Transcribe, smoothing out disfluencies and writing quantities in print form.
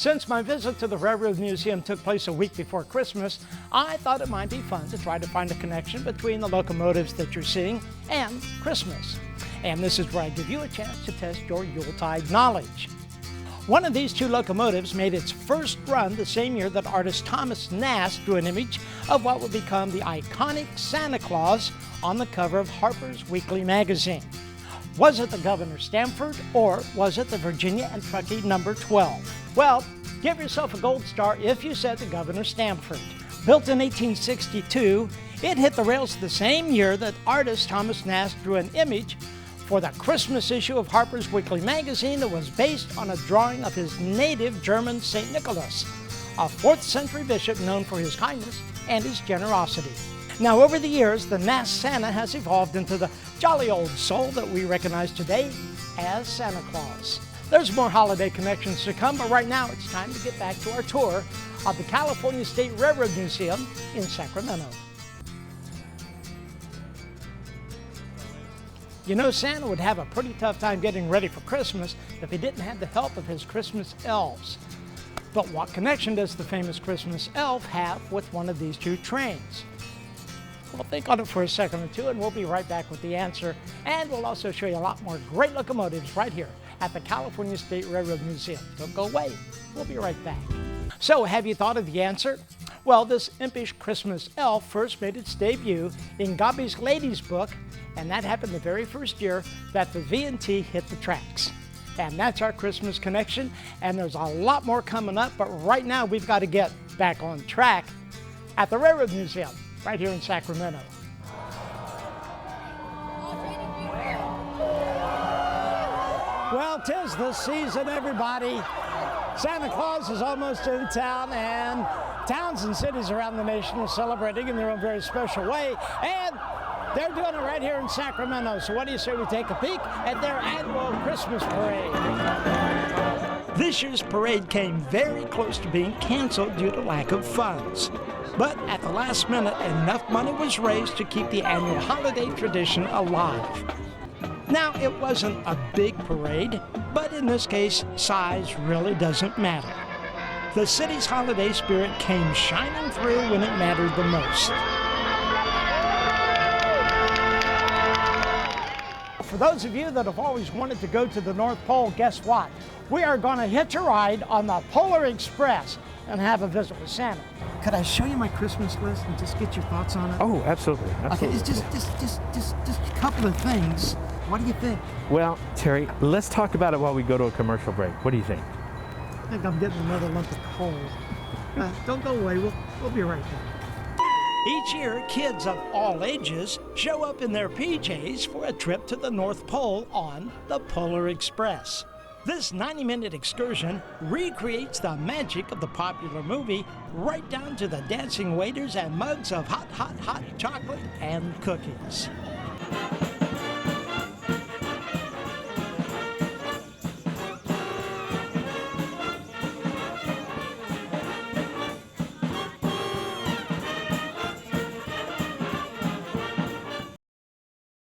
Since my visit to the Railroad Museum took place a week before Christmas, I thought it might be fun to try to find a connection between the locomotives that you're seeing and Christmas. And this is where I give you a chance to test your Yuletide knowledge. One of these two locomotives made its first run the same year that artist Thomas Nast drew an image of what would become the iconic Santa Claus on the cover of Harper's Weekly magazine. Was it the Governor Stamford, or was it the Virginia and Truckee number 12? Well, give yourself a gold star if you said the Governor Stamford. Built in 1862, it hit the rails the same year that artist Thomas Nast drew an image for the Christmas issue of Harper's Weekly magazine that was based on a drawing of his native German St. Nicholas, a 4th century bishop known for his kindness and his generosity. Now, over the years, the Nast Santa has evolved into the jolly old soul that we recognize today as Santa Claus. There's more holiday connections to come, but right now it's time to get back to our tour of the California State Railroad Museum in Sacramento. You know, Santa would have a pretty tough time getting ready for Christmas if he didn't have the help of his Christmas elves. But what connection does the famous Christmas elf have with one of these two trains? Well, think on it for a second or two, and we'll be right back with the answer. And we'll also show you a lot more great locomotives right here at the California State Railroad Museum. Don't go away. We'll be right back. So, have you thought of the answer? Well, this impish Christmas elf first made its debut in Gobby's Lady's Book, and that happened the very first year that the V&T hit the tracks. And that's our Christmas connection, and there's a lot more coming up, but right now we've got to get back on track at the Railroad Museum, right here in Sacramento. Well, 'tis the season, everybody. Santa Claus is almost in town, and towns and cities around the nation are celebrating in their own very special way, and they're doing it right here in Sacramento. So what do you say we take a peek at their annual Christmas parade? This year's parade came very close to being canceled due to lack of funds. But at the last minute, enough money was raised to keep the annual holiday tradition alive. Now, it wasn't a big parade, but in this case, size really doesn't matter. The city's holiday spirit came shining through when it mattered the most. For those of you that have always wanted to go to the North Pole, guess what? We are going to hitch a ride on the Polar Express and have a visit with Santa. Could I show you my Christmas list and just get your thoughts on it? Oh, absolutely. Okay, it's just a couple of things. What do you think? Well, Terry, let's talk about it while we go to a commercial break. What do you think? I think I'm getting another lump of coal. Don't go away. We'll be right back. Each year, kids of all ages show up in their PJs for a trip to the North Pole on the Polar Express. This 90-minute excursion recreates the magic of the popular movie, right down to the dancing waiters and mugs of hot, hot, hot chocolate and cookies.